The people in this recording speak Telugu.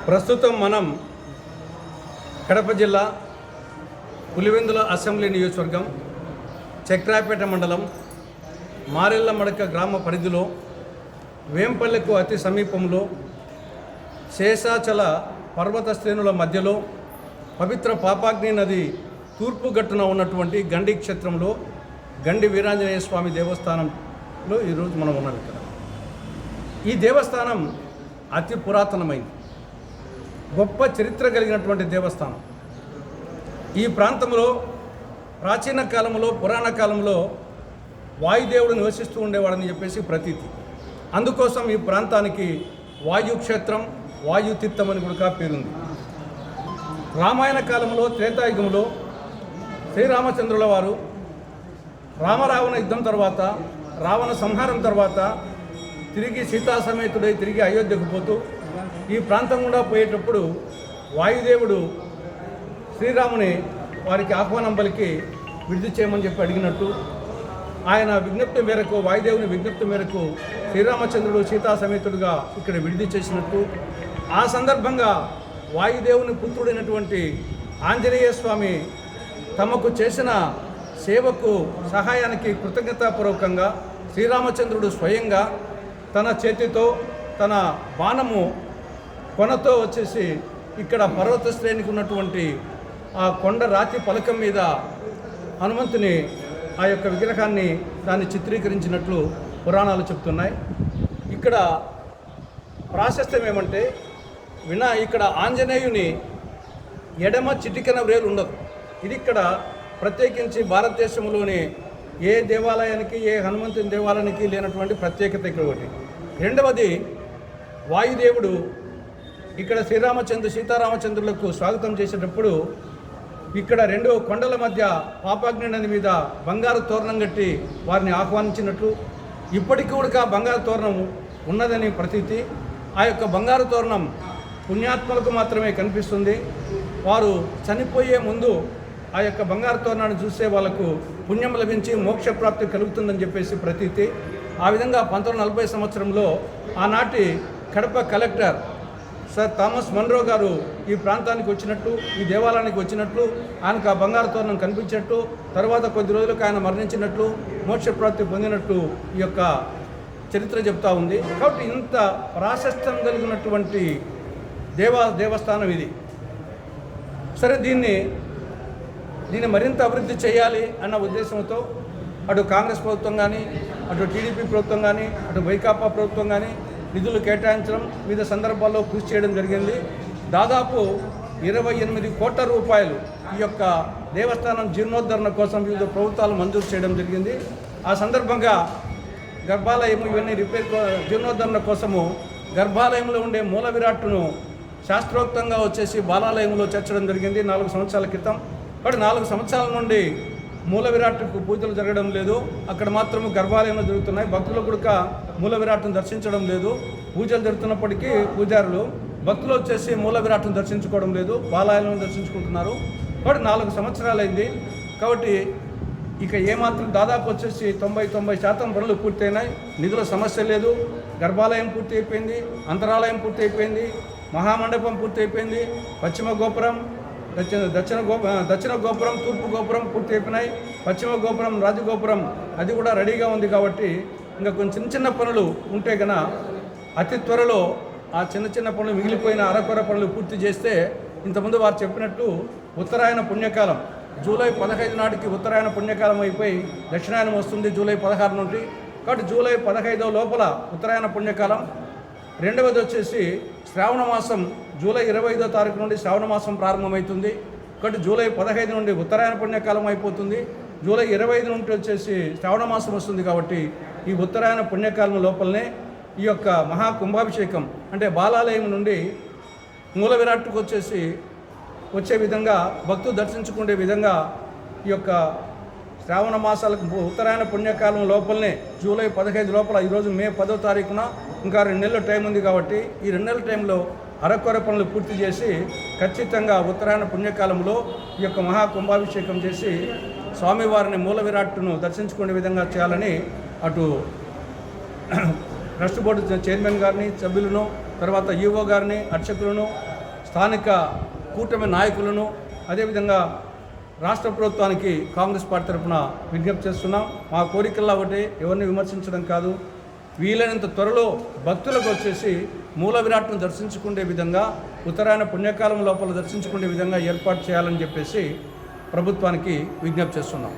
ప్రస్తుతం మనం కడప జిల్లా పులివెందుల అసెంబ్లీ నియోజకవర్గం చక్రాపేట మండలం మారెళ్ళమడక గ్రామ పరిధిలో వేంపల్లెకు అతి సమీపంలో శేషాచల పర్వత శ్రేణుల మధ్యలో పవిత్ర పాపాగ్ని నది తూర్పు గట్టున ఉన్నటువంటి గండి క్షేత్రంలో గండి వీరాంజనేయ స్వామి దేవస్థానంలో ఈరోజు మనం ఉన్నాం. ఇక్కడ ఈ దేవస్థానం అతి పురాతనమైంది, గొప్ప చరిత్ర కలిగినటువంటి దేవస్థానం. ఈ ప్రాంతంలో ప్రాచీన కాలంలో పురాణ కాలంలో వాయుదేవుడు నివసిస్తూ ఉండేవాడని చెప్పేసి ప్రతీతి. అందుకోసం ఈ ప్రాంతానికి వాయుక్షేత్రం, వాయుతీర్థం అని కూడా పేరుంది. రామాయణ కాలంలో త్రేతాయుగంలో శ్రీరామచంద్రుల వారు రామరావణ యుద్ధం తర్వాత, రావణ సంహారం తర్వాత తిరిగి సీతా సమేతుడై తిరిగి అయోధ్యకు పోతూ ఈ ప్రాంతం గుండా పోయేటప్పుడు వాయుదేవుడు శ్రీరాముని వారికి ఆహ్వానం పలికి విడుదల చేయమని చెప్పి అడిగినట్టు, ఆయన విజ్ఞప్తి మేరకు, వాయుదేవుని విజ్ఞప్తి మేరకు శ్రీరామచంద్రుడు సీతా సమేతుడుగా ఇక్కడ విడుదల చేసినట్టు, ఆ సందర్భంగా వాయుదేవుని పుత్రుడైనటువంటి ఆంజనేయ స్వామి తమకు చేసిన సేవకు సహాయానికి కృతజ్ఞతాపూర్వకంగా శ్రీరామచంద్రుడు స్వయంగా తన చేతితో తన బాణము కొనతో వచ్చేసి ఇక్కడ పర్వత శ్రేణికి ఉన్నటువంటి ఆ కొండ రాతి పలకం మీద హనుమంతుని ఆ యొక్క విగ్రహాన్ని దాన్ని చిత్రీకరించినట్లు పురాణాలు చెప్తున్నాయి. ఇక్కడ ప్రాశస్త్యం ఏమంటే ఇక్కడ ఆంజనేయుని ఎడమ చిటికెన వ్రేలు ఉండదు. ఇది ఇక్కడ ప్రత్యేకించి భారతదేశంలోని ఏ దేవాలయానికి, ఏ హనుమంతుని దేవాలయానికి లేనటువంటి ప్రత్యేకత ఇక్కడ ఒకటి. రెండవది, వాయుదేవుడు ఇక్కడ సీతారామచంద్రులకు స్వాగతం చేసేటప్పుడు ఇక్కడ రెండు కొండల మధ్య పాపాగ్ని నది మీద బంగారు తోరణం కట్టి వారిని ఆహ్వానించినట్లు, ఇప్పటికీ కూడా బంగారు తోరణం ఉన్నదని ప్రతీతి. ఆ యొక్క బంగారు తోరణం పుణ్యాత్మలకు మాత్రమే కనిపిస్తుంది. వారు చనిపోయే ముందు ఆ యొక్క బంగారు తోరణాన్ని చూసే వాళ్ళకు పుణ్యం లభించి మోక్షప్రాప్తి కలుగుతుందని చెప్పేసి ప్రతీతి. ఆ విధంగా 1940 సంవత్సరంలో ఆనాటి Kadapa collector sir Thomas Munro గారు ఈ ప్రాంతానికి వచ్చినట్టు, ఈ దేవాలయానికి వచ్చినట్లు, ఆయనకు ఆ బంగారు తోరణం కనిపించినట్టు, తర్వాత కొద్ది రోజులకు ఆయన మరణించినట్లు, మోక్షప్రాప్తి పొందినట్టు ఈ యొక్క చరిత్ర చెప్తా ఉంది. కాబట్టి ఇంత ప్రాశస్త్యం కలిగినటువంటి దేవస్థానం ఇది. సరే, దీన్ని మరింత అభివృద్ధి చేయాలి అన్న ఉద్దేశంతో అటు కాంగ్రెస్ ప్రభుత్వం కానీ, అటు టీడీపీ ప్రభుత్వం కానీ, అటు వైకాపా ప్రభుత్వం కానీ నిధులు కేటాయించడం, వివిధ సందర్భాల్లో కృషి చేయడం జరిగింది. దాదాపు 28 కోట్ల రూపాయలు ఈ యొక్క దేవస్థానం జీర్ణోద్ధరణ కోసం వివిధ ప్రభుత్వాలు మంజూరు చేయడం జరిగింది. ఆ సందర్భంగా గర్భాలయం ఇవన్నీ జీర్ణోద్ధరణ కోసము గర్భాలయంలో ఉండే మూల విరాట్టును శాస్త్రోక్తంగా వచ్చేసి బాలాలయంలో చేర్చడం జరిగింది 4 సంవత్సరాల క్రితం. కాబట్టి 4 సంవత్సరాల నుండి మూల విరాట్కు పూజలు జరగడం లేదు. అక్కడ మాత్రము గర్భాలయంలో జరుగుతున్నాయి. భక్తులు కూడా మూల విరాట్ను దర్శించడం లేదు. పూజలు జరుగుతున్నప్పటికీ పూజారులు, భక్తులు వచ్చేసి మూల విరాట్ను దర్శించుకోవడం లేదు, బాలాలయంలో దర్శించుకుంటున్నారు. కాబట్టి 4 సంవత్సరాలైంది. కాబట్టి ఇక ఏమాత్రం దాదాపు వచ్చేసి 90% పనులు పూర్తయినాయి. నిధుల సమస్య లేదు. గర్భాలయం పూర్తి అయిపోయింది, అంతరాలయం పూర్తి అయిపోయింది, మహామండపం పూర్తి అయిపోయింది, పశ్చిమ గోపురం, దక్షిణ గోపురం, తూర్పు గోపురం పూర్తి అయిపోయినాయి. పశ్చిమ గోపురం, రాజగోపురం అది కూడా రెడీగా ఉంది. కాబట్టి ఇంకా కొంచెం చిన్న పనులు ఉంటే కన్నా అతి త్వరలో ఆ చిన్న పనులు, మిగిలిపోయిన అరకొర పనులు పూర్తి చేస్తే ఇంతకుముందు వారు చెప్పినట్టు ఉత్తరాయణ పుణ్యకాలం జూలై 15 నాటికి ఉత్తరాయణ పుణ్యకాలం అయిపోయి దక్షిణాయనం వస్తుంది జూలై 16 నుండి. కాబట్టి జూలై 15 లోపల ఉత్తరాయణ పుణ్యకాలం. రెండవది వచ్చేసి శ్రావణ మాసం జూలై 25వ తారీఖు నుండి శ్రావణ మాసం ప్రారంభమవుతుంది. కాబట్టి జూలై 15 నుండి ఉత్తరాయణ పుణ్యకాలం అయిపోతుంది. జూలై 25 నుండి వచ్చేసి శ్రావణ మాసం వస్తుంది. కాబట్టి ఈ ఉత్తరాయణ పుణ్యకాలం లోపలనే ఈ యొక్క మహాకుంభాభిషేకం అంటే బాలాలయం నుండి మూల విరాట్టుకు వచ్చే విధంగా భక్తులు దర్శించుకునే విధంగా ఈ యొక్క శ్రావణ మాసాలకు ఉత్తరాయణ పుణ్యకాలం లోపలనే జూలై 15 లోపల, ఈరోజు మే 10వ తారీఖున ఇంకా 2 నెలల టైం ఉంది. కాబట్టి ఈ 2 నెలల టైంలో అరకొర పనులు పూర్తి చేసి ఖచ్చితంగా ఉత్తరాయణ పుణ్యకాలంలో ఈ యొక్క మహాకుంభాభిషేకం చేసి స్వామివారిని మూల విరాట్టును దర్శించుకునే విధంగా చేయాలని అటు ట్రస్ట్ బోర్డు చైర్మన్ గారిని, సభ్యులను, తర్వాత ఈఓ గారిని, అర్చకులను, స్థానిక కూటమి నాయకులను, అదేవిధంగా రాష్ట్ర ప్రభుత్వానికి కాంగ్రెస్ పార్టీ తరఫున విజ్ఞప్తి చేస్తున్నాం. మా కోరికల్లో ఒకటి, ఎవరిని విమర్శించడం కాదు, వీలైనంత త్వరలో భక్తులకు వచ్చేసి మూల విరాట్ను దర్శించుకునే విధంగా, ఉత్తరాయణ పుణ్యకాలం లోపల దర్శించుకునే విధంగా ఏర్పాటు చేయాలని చెప్పేసి ప్రభుత్వానికి విజ్ఞప్తి చేస్తున్నాం.